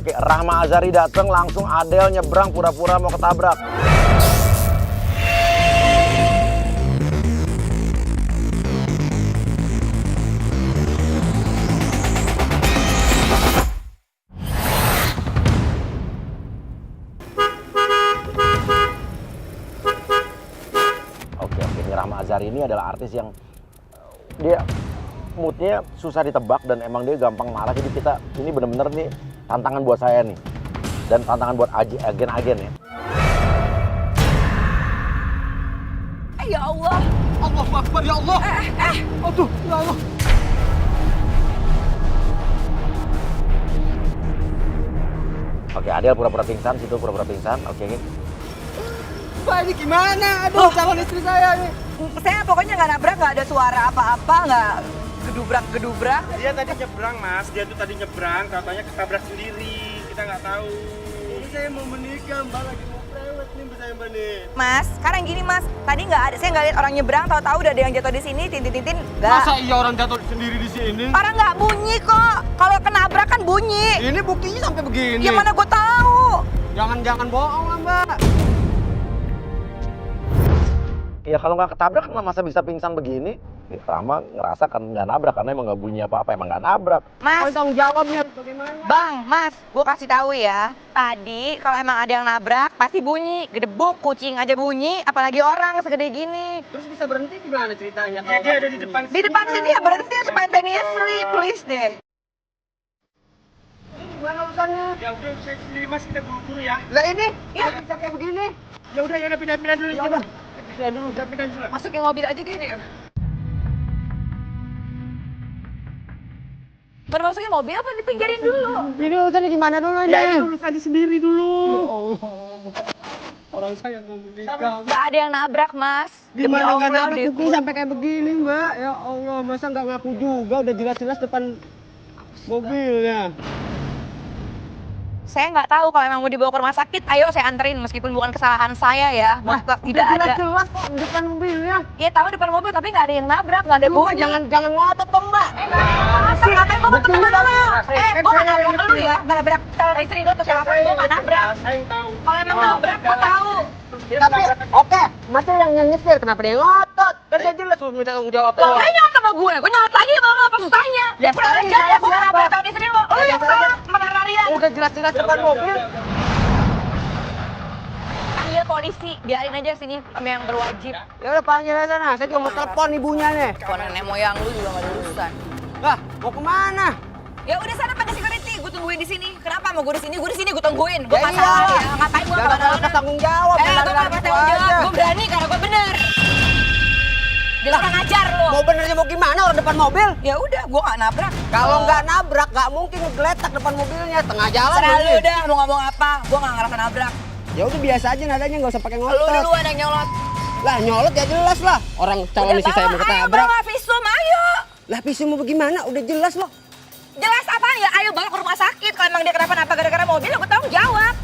Oke, Rahma Azhari datang, langsung Adel nyebrang pura-pura mau ketabrak. Oke, ini Rahma Azhari ini adalah artis yang dia moodnya susah ditebak dan emang dia gampang marah. Jadi kita ini bener-bener nih tantangan buat saya nih dan tantangan buat agen-agen ya. Ya Allah. Allahu Akbar, ya Allah. Aduh, ya Allah. Oke, Adel pura-pura pingsan, situ pura-pura pingsan. Oke. Pak, ini gimana? Aduh, calon istri saya nih. Saya pokoknya nggak nabrak, nggak ada suara apa-apa, nggak gedubrak-gedubrak. Dia tadi nyebrang, Mas. Dia tuh tadi nyebrang, katanya ketabrak sendiri. Kita nggak tahu. Ini saya mau menikah, Mbak. Lagi mau prewed nih, Mbak, saya, Mbak, nih. Mas, sekarang gini Mas, tadi nggak ada, saya nggak lihat orang nyebrang, tahu-tahu udah ada yang jatuh di sini, tintin-tintin, nggak. Masa iya orang jatuh sendiri di sini? Orang nggak bunyi kok, kalau kenabrak kan bunyi. Ini buktinya sampai begini. Ya mana gue tahu. Jangan bohong lah, Mbak. Ya kalau nggak ketabrak masa bisa pingsan begini? Ya, Rahma ngerasa kan nggak nabrak karena emang nggak bunyi apa-apa, emang nggak nabrak. Mas, Tanggung jawabnya bagaimana? Bang, Mas, gue kasih tahu ya. Tadi kalau emang ada yang nabrak pasti bunyi, gedebuk, kucing aja bunyi, apalagi orang segede gini. Terus bisa berhenti gimana ceritanya? Dia ada di depan. Di depan sini ya berhenti spontaneously, please deh. Gimana urusannya? Ya udah, saya sendiri, Mas. Kita buru-buru ya. Lah ini, ya bisa kayak begini. Ya udah, pindah-pindah dulu. Ya udah. Pindah dulu. Masukin mobil aja gini. Masukin mobil apa dipinggirin dulu? Ini urusannya gimana dulu ini? Ya, dulu tadi sendiri dulu. Orang saya mau menikah. Gak ada yang nabrak, Mas. Gimana nggak nabrak? deh. Bukti sampai kayak begini, Mbak. Ya Allah, masa nggak ngaku juga? Udah jelas-jelas depan mobilnya. Saya nggak tahu kalau emang mau dibawa ke rumah sakit, ayo saya anterin meskipun bukan kesalahan saya ya. Maksudnya tidak ada. Jelas-jelas kok depan mobilnya. Iya tahu depan mobil tapi nggak ada yang nabrak, nggak ada Mbak, bunyi. jangan ngotot dong, Mbak. Masa ngapain gua Betul, temen lu? Kan Gua saya nggak yang nabrak lu ya, nggak nabrak calon istri lu atau siapa gua nggak nabrak. Saya yang tahu. Kalau emang nabrak gua tahu. Tapi, oke, masa yang nyetir, kenapa dia ngotot? Kan dia jelas suruh minta tanggung jawab. Lo kayak nyolot sama gue nyolot lagi sama apa susahnya? Ya kurang ajar ya, gue nggak nabrak calon istri lu. Lu yang salah, menararian. Udah jelas-jelas depan mobil. Panggil polisi, biarin aja sini sama yang berwajib. Ya udah panggil aja sana, saya juga mau telepon ibunya nih. Kalau nenek moyang lu juga nggak ada urusan. Lah, mau kemana? Ya udah sana panggil security, gue tungguin di sini. Kenapa mau gue di sini? Gue di sini gue tungguin. Gue Ya masalah iyalah. ya. Ngapain gue Jangan lepas tanggung jawab. gue gak lepas tanggung jawab. Gue berani karena gue bener. Dia kurang ajar lu. Mau benernya mau gimana orang depan mobil? Ya udah, gue gak nabrak. Kalau nggak nabrak, nggak mungkin ngegeletak depan mobilnya. Tengah jalan. Serah lu begini. udah mau ngomong apa. Gue gak ngerasa nabrak. Ya udah biasa aja nadanya, nggak usah pakai Lu ngotot. duluan yang nyolot. Lah nyolot ya jelas lah. Orang calon istri saya mau Ayo ketabrak. bawa visum, ayo. Lah pisau mau bagaimana? Udah jelas loh. Jelas apa ya? Ayo bawa ke rumah sakit. Kalau emang dia kenapa-napa gara-gara mobil, gue tanggung jawab.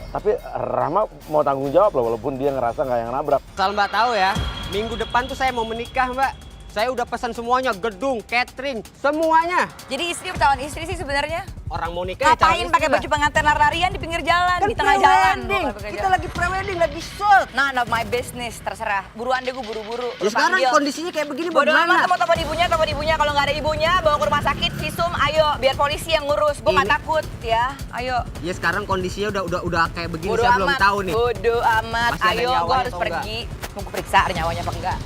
Tapi Rahma mau tanggung jawab loh walaupun dia ngerasa nggak yang nabrak. Asal Mbak tahu ya, minggu depan tuh saya mau menikah, Mbak. Saya udah pesan semuanya, gedung, catering, semuanya. Jadi istri calon istri sih sebenarnya. Orang mau nikah ya calon Ngapain istri pakai lah. baju pengantin lari-larian di pinggir jalan, Kan di tengah jalan? pre-wedding. Gua pakai Kita jalan. lagi pre-wedding, lagi shoot. None of my business, terserah. Buruan deh gue buru-buru. Ya sekarang kondisinya kayak begini Bodoh amat bagaimana? telepon ibunya. Kalau nggak ada ibunya, bawa ke rumah sakit, visum, ayo. Biar polisi yang ngurus. Gue nggak Ini- takut ya, ayo. Ya sekarang kondisinya udah kayak begini, Bodoh saya belum amat. tahu nih. Bodoh amat. Masih ada Ayo, gue nyawanya harus atau pergi. Mau gue periksa ada nyawanya apa enggak.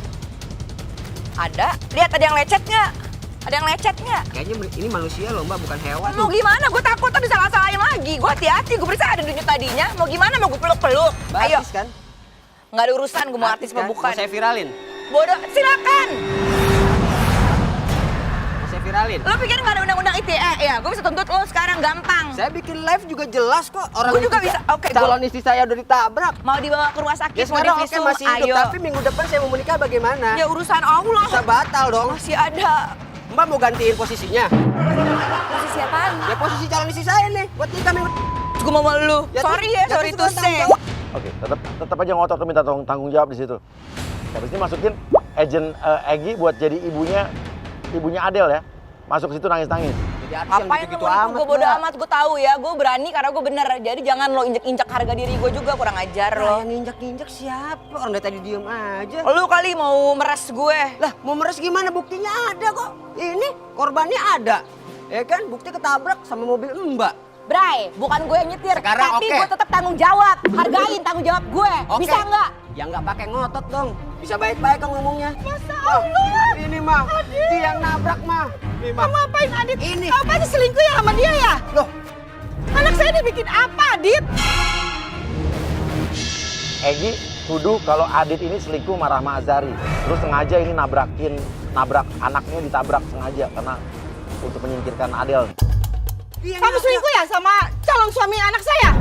Ada. Lihat ada yang lecet nggak? Ada yang lecet nggak? Kayaknya ini manusia loh, Mbak, bukan hewan. Mau gimana? Gue takut tapi salah-salahin lagi. Gue hati-hati. Gue periksa ada denyut tadinya. Mau gimana? Mau gue peluk-peluk? Ayo. Artis kan? Nggak ada urusan gue mau artis apa kan? bukan. Mau saya viralin? Bodoh. Silakan. Mau saya viralin? Lo pikir nggak ada undang-undang ITE ya? Gue bisa tuntut lo sekarang gampang. Saya bikin live juga jelas kok. Orang Gua juga itu- bisa. Oke, calon istri saya udah ditabrak. Mau dibawa ke rumah sakit, Ya mau sekarang oke divisum, masih hidup, ayo. tapi minggu depan saya mau menikah bagaimana? Ya urusan Allah. Bisa batal dong. Masih ada. Mbak mau gantiin posisinya? Posisi apaan? Ya posisi calon istri saya nih, buat nikah minggu. Gue mau lu. Ya, Sorry terus- ya, ya, sorry terus to gua say. tanggung jawab. Oke, tetap aja ngotot tuh minta tanggung jawab di situ. Habis ini masukin agent Egi buat jadi ibunya Adel ya. Masuk ke situ nangis-nangis. Jadi artis yang Ngapain lu gitu-gitu mau amat, nipu gue? Bodo Mbak. amat, gue tahu ya. Gue berani karena gue bener. Jadi jangan lo injek-injek harga diri gue juga, kurang ajar Lah, lo. yang injek-injek siapa? Orang dari tadi diem aja. Lu kali mau meres gue. Lah, mau meres gimana? Buktinya ada kok. Ini korbannya ada. Ya kan, bukti ketabrak sama mobil Mbak. Bray, bukan gue yang nyetir, Sekarang tapi oke. gue tetap tanggung jawab. Hargain tanggung jawab gue. Oke. Bisa nggak? Ya nggak pakai ngotot dong. Bisa baik-baik kan ngomongnya. Masa Allah. Ini mah, dia yang nabrak mah. Ini mah. Kamu apain, Adit? Ini. Kamu pasti selingkuh ya sama dia ya? Loh, Anak saya dibikin apa, Adit? Egi tuduh kalau Adit ini selingkuh sama Rahma Azhari. Terus sengaja ini nabrak anaknya ditabrak sengaja karena untuk menyingkirkan Adel. dia Kamu nabrak. selingkuh ya sama calon suami anak saya?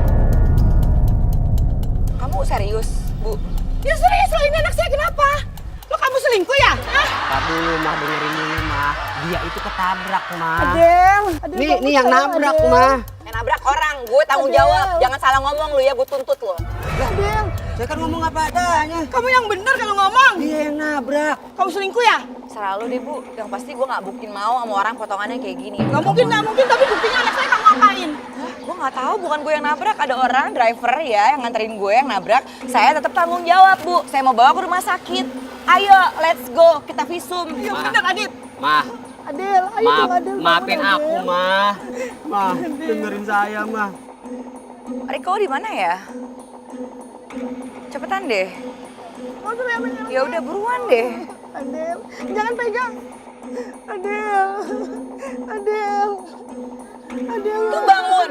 Kamu serius, Bu? Ya serius lah, ini anak saya kenapa? Lo kamu selingkuh ya? Hah? Tar dulu mah, dengerin dulu mah. Dia itu ketabrak mah. Adel. Nih yang nabrak mah. Yang nabrak orang, gue tanggung jawab. Jangan salah ngomong lu ya, gue tuntut lo. Adel, saya kan ngomong apa adanya. Kamu yang bener kalau ngomong. Dia yang nabrak. Kamu selingkuh ya? Serah lu deh, Bu. Yang pasti gue gak buktiin mau sama orang potongannya kayak gini. Gak mungkin, tapi buktinya anak saya kamu ngapain? Gue gak tahu, bukan gue yang nabrak. Ada orang, driver ya, yang nganterin gue yang nabrak. Saya tetap tanggung jawab, Bu. Saya mau bawa ke rumah sakit. Ayo, let's go. Kita visum. Yang bener, Adit. Mah, Adel, ayo maafin aku mah. Mah, dengerin saya mah. Riko di mana ya? Cepetan deh. Ya udah buruan deh. Adel, jangan pegang. Adel, Adel, Adel. Tuh bangun.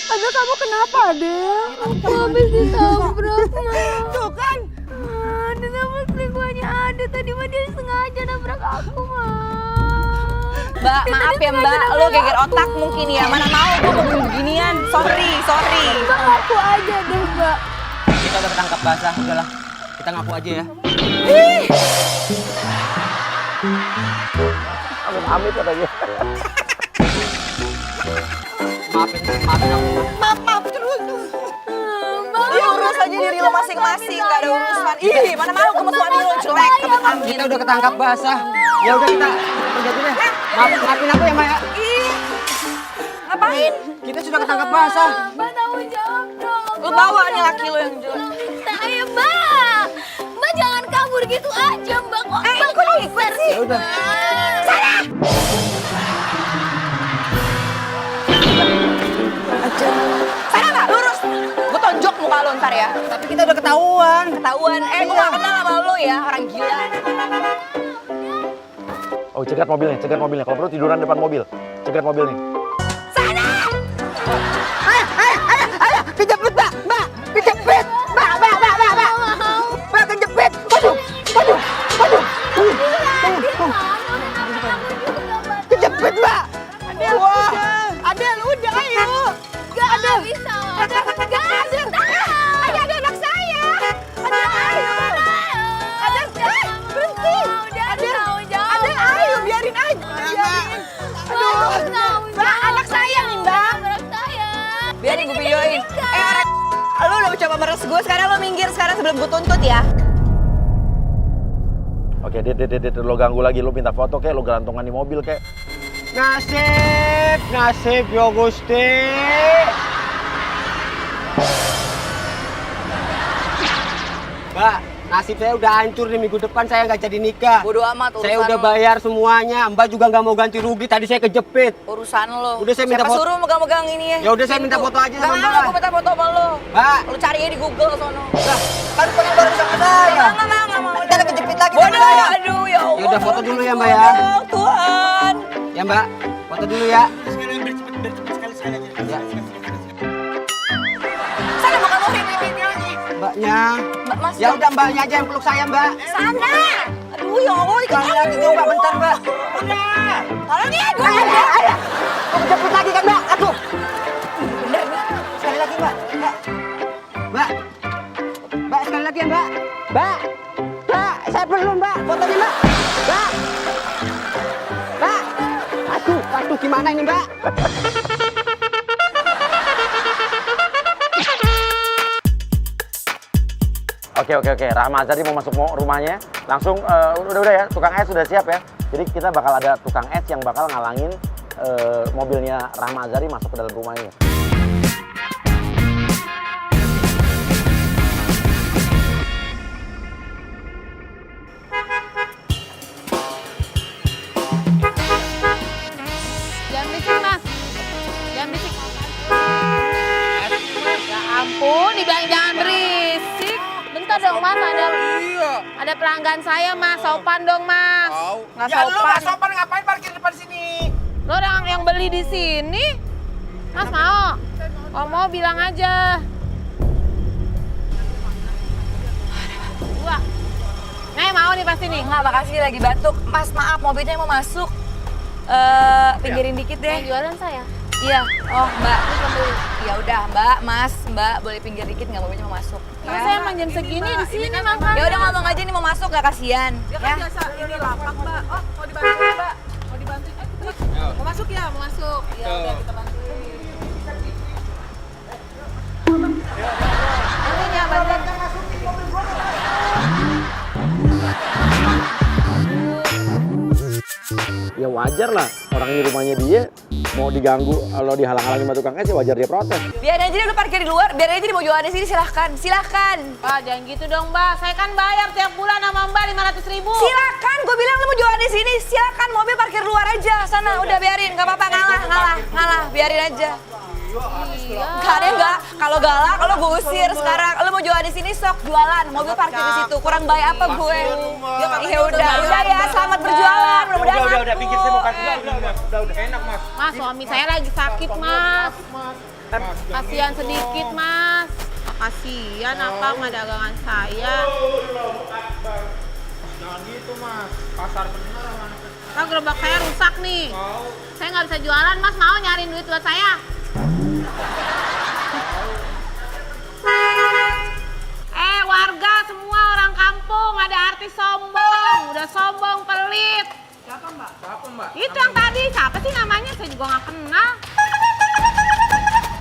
Adel, kamu kenapa, Adel? Aku habis ditabrak, Ma. Tuh kan. Adel, sama selingkuhannya Adel. Tadi mah dia sengaja nabrak aku, Ma. Mbak, maaf ya Mbak, lo geger otak mungkin ya. Mana mau gue ngomong beginian. Sorry. Mbak, ngaku aja deh, Mbak. Kita udah ketangkap basah, udahlah. Kita ngaku aja ya. Amit katanya. Maafin aku. Maaf terus. Ya urus aja diri lo masing-masing, gak ada urusan. Ih, mana mau kamu suami lo jelek. Kita udah ketangkap basah. Ya udah kita kerja dulu deh. Maafin aku ya Maya. Ih, ngapain? Kita sudah ketangkap basah. Mbak, tanggung jawab dong. Lo bawa nih laki lo yang jelek. Minta ya, Mbak. Mbak, jangan kabur gitu aja, Mbak. Kok Mbak kok ikut sih? Ya udah. Sana nggak lurus. Gue tonjok muka lo ntar ya. Tapi kita udah ketahuan. Ketahuan. Gue gak kenal sama lo ya, orang gila. Oh, cegat mobilnya. Kalau perlu tiduran depan mobil. Cegat mobilnya. Ayo, kejepit Mbak. Kejepit. Mbak, kejepit. Waduh. Kejepit Mbak. Wah. Adel, udah ayo. Gak bisa. Adel, Ada anak saya. Berhenti. Adel, ayo, biarin aja. Mbak, anak saya nih, Mbak. Biarin gue videoin. Orang, lu udah mencoba meres gue, sekarang lo minggir sekarang sebelum gue tuntut ya. Oke, Dit, lo ganggu lagi, lo minta foto kek, lo gelantungan di mobil kek. Nasib yo Gusti. Mbak, nasib saya udah hancur nih, minggu depan saya nggak jadi nikah. Bodo amat urusan Saya udah lo. bayar semuanya, Mbak juga nggak mau ganti rugi, tadi saya kejepit. Urusan lo. Udah, saya minta Siapa foto. suruh megang-megang ini ya? Ya udah, saya minta foto aja sama Gak Mbak. mau, gue minta foto sama lo. Mbak. Lu cari aja di Google sono. Lah, kan pengen bareng sama saya. Nggak mau. Kita ada kejepit lagi Bodoh, sama saya. aduh ya Allah. Ya udah, foto dulu ya, Mbak ya. Bodoh, Tuhan. Ya Mbak, foto dulu ya. Sekali biar cepet sekali aja. Ya. Sana mau kamu ini. Mbaknya. Mbak, Mas. Ya udah, Mbaknya aja yang peluk saya, Mbak. Sana. Aduh ya Allah. Sekali lagi coba bentar, Mbak. Tolong nih, gue Ayo. Mau kejepit lagi kan, Mbak? Aduh. bener nih. Sekali lagi, Mbak. Mbak. Mbak, sekali lagi ya, Mbak. Mbak. Saya perlu, Mbak. Fotonya, Mbak. Mbak. Aduh, gimana ini, Mbak? Oke. Rahma Azhari mau masuk rumahnya. Langsung, udah ya, tukang es sudah siap ya. Jadi kita bakal ada tukang es yang bakal ngalangin mobilnya Rahma Azhari masuk ke dalam rumahnya. Jangan berisik, Mas. Jangan berisik. Ya ampun, dibilang jangan berisik. Bentar dong, Mas. Ada pelanggan saya, Mas. Sopan dong, Mas. Nggak Ya lu sopan. nggak sopan ngapain parkir depan sini? Lo orang yang beli di sini. Mas mau? Kalau mau bilang aja. Dua. Nih mau nih pasti nih. Enggak, makasih lagi batuk. Mas, maaf, mobilnya mau masuk. Pinggirin dikit deh. Yang jualan saya. Iya. Oh, Mbak. Ya udah, Mbak, Mas, Mbak, boleh pinggir dikit nggak mobilnya mau masuk? Mas saya emang jam segini di sini makan. Ya udah ngomong aja nih mau masuk gak kasihan. Dia kan biasa ini lapak, Mbak. Oh, mau dibantu, Mbak? Mau dibantu? Mau masuk ya? Mau masuk. Ya udah kita bantuin. Ini ya, bantuin. Ya wajar lah, orang di rumahnya dia mau diganggu, kalau dihalang-halangi sama tukang es ya wajar dia protes. Biar aja dia udah parkir di luar, biar aja dia mau jualan di sini, silahkan. Silahkan. Pak, jangan gitu dong, Mbak. Saya kan bayar tiap bulan sama Mbak 500.000. Silahkan, gue bilang lu mau jualan di sini, silahkan. Mobil parkir luar aja, sana udah biarin, nggak apa-apa, ngalah, biarin aja. Iya. Gak ada nggak, kalau galak lo gue usir sekarang. Lo mau jualan di sini sok jualan, mobil parkir di situ. Kurang baik apa gue? Ya udah ya, selamat berjualan. Mudah-mudahan Udah, pinggir saya mau kasih. Udah, enak, Mas. Mas, suami saya lagi sakit, Mas. Kasihan sedikit, Mas. Kasihan apa sama dagangan saya. Jangan gitu, Mas. Pasar bener sama anak kecil. Kan gerobak saya rusak nih. Saya nggak bisa jualan, Mas. Mau nyariin duit buat saya? Warga semua orang kampung, ada artis sombong. Udah sombong, pelit. Siapa, Mbak? Itu yang tadi, siapa sih namanya? Saya juga nggak kenal.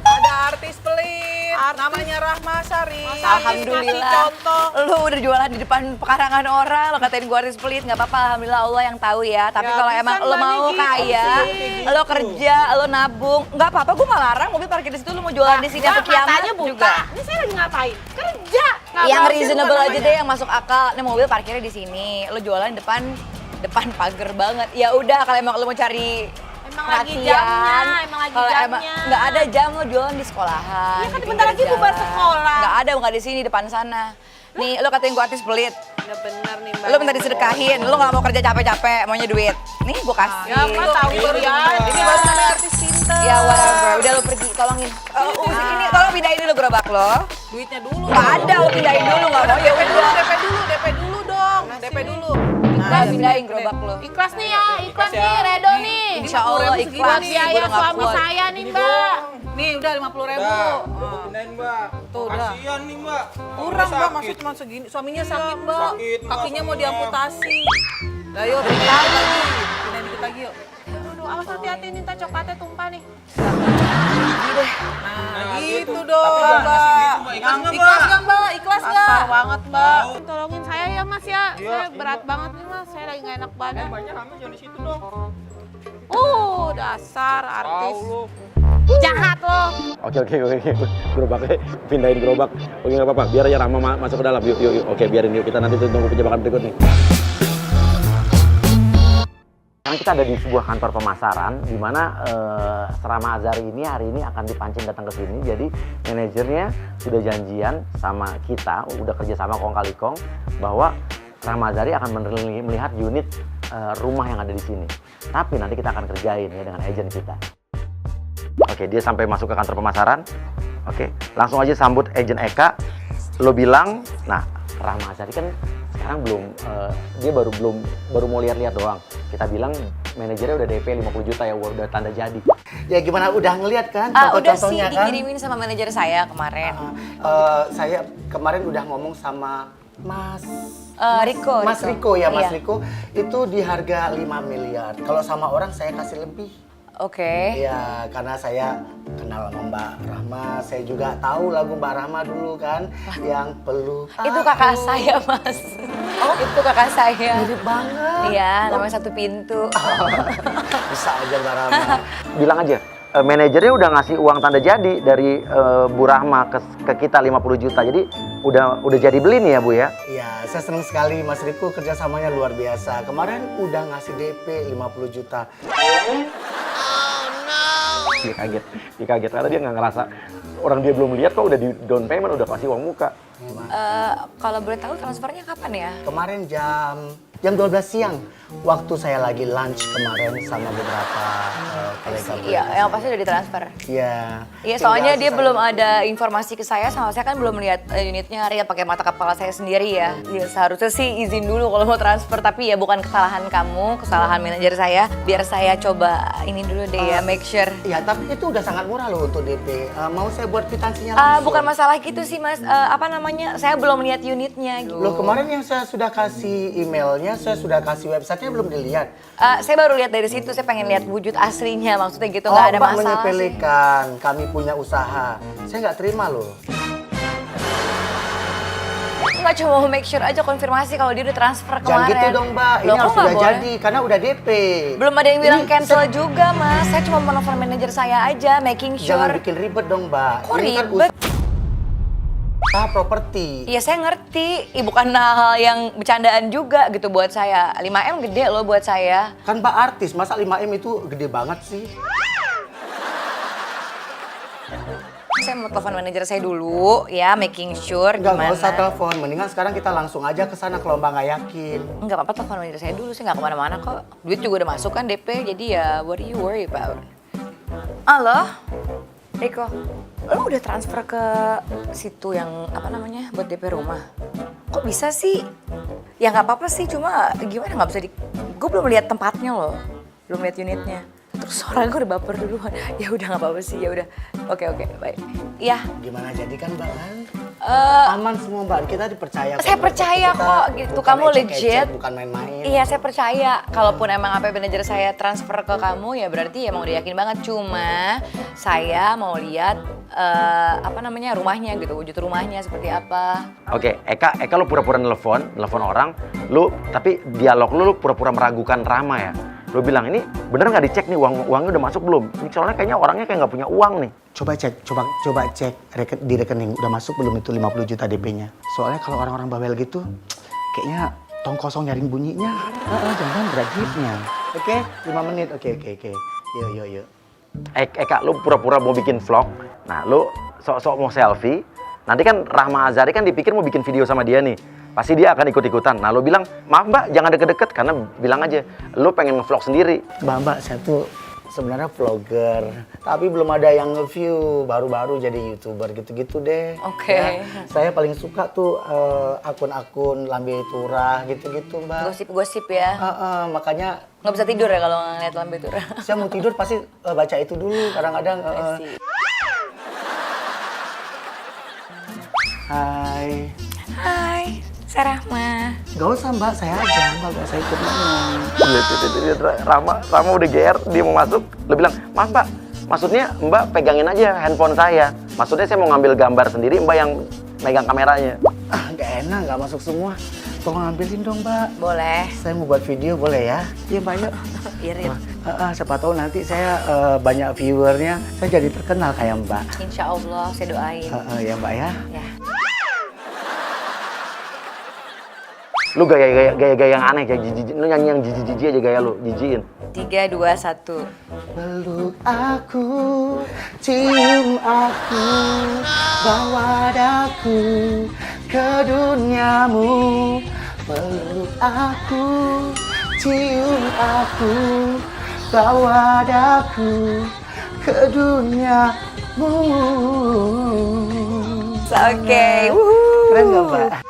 Ada artis pelit. Artis. Namanya Rahma Sari. Alhamdulillah. Contoh. Lu udah jualan di depan pekarangan orang, lo katain gue artis pelit, nggak apa-apa, alhamdulillah Allah yang tahu ya. Tapi Ya, kalau bisa emang lo nggak mau nih, kaya, gitu. lo kerja, lo nabung, nggak apa-apa, gue nggak larang mobil parkir di situ, lo mau jualan di sini Mbak, sampai kiamat matanya buta. juga. Ini saya lagi ngapain? Kerja. Nggak Yang browsing reasonable bukan aja namanya. deh, yang masuk akal. Nih mobil parkirnya di sini, lo jualan depan pagar banget. Ya udah, kalau emang lo mau cari Emang lagi perhatian, jamnya, emang lagi kalau emang jamnya. nggak ada jam lo jualan di sekolahan. Iya kan di bentar pinggir lagi bubar jalan. sekolah. Nggak ada, nggak di sini, depan sana. Nih, lo katain gue artis pelit. Udah bener nih, Mbak. Lo minta disedekahin, lo nggak mau kerja capek-capek, maunya duit. Nih, gue kasih. Ya, Mbak tahu baru ya. Ini baru namanya artis pinter. Ya, whatever. Udah lo pergi, tolongin. Ini tolong pindahin dulu gerobak lo. Duitnya dulu. Nggak ada, lo pindahin dulu, nggak mau ya udah. DP dulu dong. DP dulu. Nah, pindahin gerobak lo. Ikhlas nih ya, ikhlas nih, Redo nih. Insya Allah Ini ikhlas. Buat nih, biaya Gua udah nggak suami kuat. saya nih, Mbak. Nih udah 50.000. Udah pindahin, Mbak. Tuh, udah. Kasihan nih, Mbak. Kurang, Mbak, Sakit. masih cuma segini. Suaminya sakit, Mbak. Sakit, Mbak, Kakinya mau suaminya. diamputasi. Nah, yuk, pindahin lagi. Pindahin dikit lagi yuk. Aduh, awas hati-hati nih, ntar coklatnya tumpah nih. Nah, gitu. gitu dong, Tapi jangan Mbak. ngasih gitu, Mbak. Ikhlas nggak, Ikhlas Mbak? nggak, Mbak? Ikhlas Kasar nggak? banget, Mbak. Tahu. Tolongin saya ya, Mas ya. Iya, Saya iya. berat banget nih, Mas. Saya lagi nggak enak badan. Banyak rame jangan di situ dong. Dasar artis. Tahu lu. Jahat lo. Oke, gerobaknya pindahin gerobak. Oke, nggak apa-apa, biar aja Rahma masuk ke dalam. Yuk. Oke, biarin yuk, kita nanti tunggu penjebakan berikut nih. Sekarang kita ada di sebuah kantor pemasaran di mana Rahma Azhari ini hari ini akan dipancing datang ke sini. Jadi manajernya sudah janjian sama kita, udah kerja sama kong kali kong bahwa Rahma Azhari akan melihat unit rumah yang ada di sini. Tapi nanti kita akan kerjain ya dengan agen kita. Oke, dia sampai masuk ke kantor pemasaran. Oke, langsung aja sambut agen Eka. Lo bilang, nah Rahma Azhari kan sekarang dia baru mau lihat-lihat doang. Kita bilang manajernya udah DP 50 juta ya, udah tanda jadi. Ya gimana, udah ngeliat kan Udah sih contoh-contohnya kan? dikirimin sama manajer saya kemarin. Saya kemarin udah ngomong sama Mas Riko. Mas Riko ya, Mas Iya. Riko itu di harga 5 miliar. Kalau sama orang saya kasih lebih. Oke. Iya, karena saya kenal sama Mbak Rahma, saya juga tahu lagu Mbak Rahma dulu kan, yang peluk. Itu kakak saya, Mas. Itu kakak saya. Mirip banget. Iya, namanya Satu Pintu. Bisa aja aja Mbak Rahma. Bilang aja, manajernya udah ngasih uang tanda jadi dari Bu Rahma ke kita 50 juta. Jadi udah jadi beli nih ya Bu ya? Iya, saya senang sekali Mas Riko kerjasamanya luar biasa. Kemarin udah ngasih DP 50 juta. Dia kaget karena dia nggak ngerasa orang dia belum lihat kok udah di down payment, udah kasih uang muka. Kalau boleh tahu transfernya kapan ya? Kemarin jam 12 siang, waktu saya lagi lunch kemarin sama beberapa kolega. Iya, yang pasti udah ditransfer. Iya. Iya, soalnya dia belum ada informasi ke saya, sama saya kan belum lihat unitnya, Ria pakai mata kepala saya sendiri ya. Ya seharusnya sih izin dulu kalau mau transfer, tapi ya bukan kesalahan kamu, kesalahan manajer saya. Biar saya coba ini dulu deh ya, make sure. Iya, tapi itu udah sangat murah loh untuk DP. Mau saya buat kwitansinya langsung? Bukan masalah gitu sih Mas, apa namanya, saya belum lihat unitnya gitu. Loh, kemarin yang saya sudah kasih emailnya, saya sudah kasih websitenya belum dilihat. Saya baru lihat dari situ, saya pengen lihat wujud aslinya, maksudnya gitu, nggak ada Mbak masalah sih. menyepelekan, kami punya usaha. Saya nggak terima loh. Nggak, cuma mau make sure aja konfirmasi kalau dia udah transfer kemarin. Jangan gitu dong Mbak, ini Loh, harus kok nggak sudah boleh? jadi, karena udah DP. Belum ada yang bilang Ini cancel juga Mas, saya cuma mau nelfon manajer saya aja, making sure. Jangan bikin ribet dong Mbak. Kok Ini kan ribet? usaha properti. Iya saya ngerti, bukan hal yang bercandaan juga gitu buat saya. 5M gede loh buat saya. Kan Mbak artis, masa 5M itu gede banget sih? Saya mau telepon manajer saya dulu ya, making sure Enggak, gimana. nggak usah telepon. Mendingan sekarang kita langsung aja ke sana kalau Mbak nggak yakin. Enggak apa-apa, telepon manajer saya dulu, saya nggak kemana-mana kok. Duit juga udah masuk kan DP, jadi ya what do you worry about? Halo, Riko, lo udah transfer ke situ yang apa namanya buat DP rumah? Kok bisa sih? Ya nggak apa-apa sih, cuma gimana nggak bisa di... Gue belum lihat tempatnya loh, belum lihat unitnya. Terus orangnya gue udah baper duluan. Ya udah nggak apa-apa sih, ya udah. Oke, baik. Iya. Gimana jadi kan Mbak kan? Eh, Aman semua Mbak, kita dipercaya. Saya percaya Kita kok, gitu. bukan Kamu ecek-ecek, legit. Bukan main-main. Iya, saya percaya. Kalaupun emang apa manajer saya transfer ke kamu, ya berarti emang udah yakin banget. Cuma saya mau lihat apa namanya rumahnya gitu, wujud rumahnya seperti apa. Oke, Eka lu pura-pura nelfon orang, lu tapi dialog lu pura-pura meragukan Rama ya. Lu bilang ini bener nggak dicek nih uangnya udah masuk belum? Ini soalnya kayaknya orangnya kayak nggak punya uang nih. Coba cek di rekening udah masuk belum itu 50 juta DP-nya. Soalnya kalau orang-orang bawel gitu, kayaknya tong kosong nyaring bunyinya. Jangan berat duitnya. Oke, 5 menit. Oke. Yuk. Eka, lu pura-pura mau bikin vlog. Nah, lu sok-sok mau selfie. Nanti kan Rahma Azhari kan dipikir mau bikin video sama dia nih. Pasti dia akan ikut-ikutan. Nah, lu bilang, maaf Mbak, jangan deket-deket. Karena bilang aja, lu pengen nge-vlog sendiri. Mbak, saya tuh sebenarnya vlogger. Tapi belum ada yang nge-view. Baru-baru jadi YouTuber gitu-gitu deh. Oke. Ya, saya paling suka tuh akun-akun lambe turah gitu-gitu Mbak. Gosip-gosip ya. Makanya Nggak bisa tidur ya kalau ngeliat lambe turah. saya mau tidur pasti baca itu dulu. Kadang-kadang Hai, saya Rahma. Gak usah Mbak, saya aja. Mbak, gak usah ikut ngomong. Rama udah GR, dia mau masuk. Lu bilang, maaf Mbak, maksudnya Mbak pegangin aja handphone saya. Maksudnya saya mau ngambil gambar sendiri, Mbak yang megang kameranya. Gak enak, gak masuk semua. Tolong ambilin dong Mbak. Boleh. Saya mau buat video, boleh ya? Iya Mbak, yuk. Irit. Siapa tahu nanti saya banyak viewernya, saya jadi terkenal kayak Mbak. Insya Allah, saya doain. Ya Mbak ya. Ya. Lu gaya yang aneh kayak jijik. Lu nyanyi yang jijik aja gaya lu, jijikin. 3, 2, 1. Peluk aku, cium aku, bawa daku ke duniamu. Peluk aku, cium aku, bawa daku ke duniamu. Oke. Keren gak Mbak?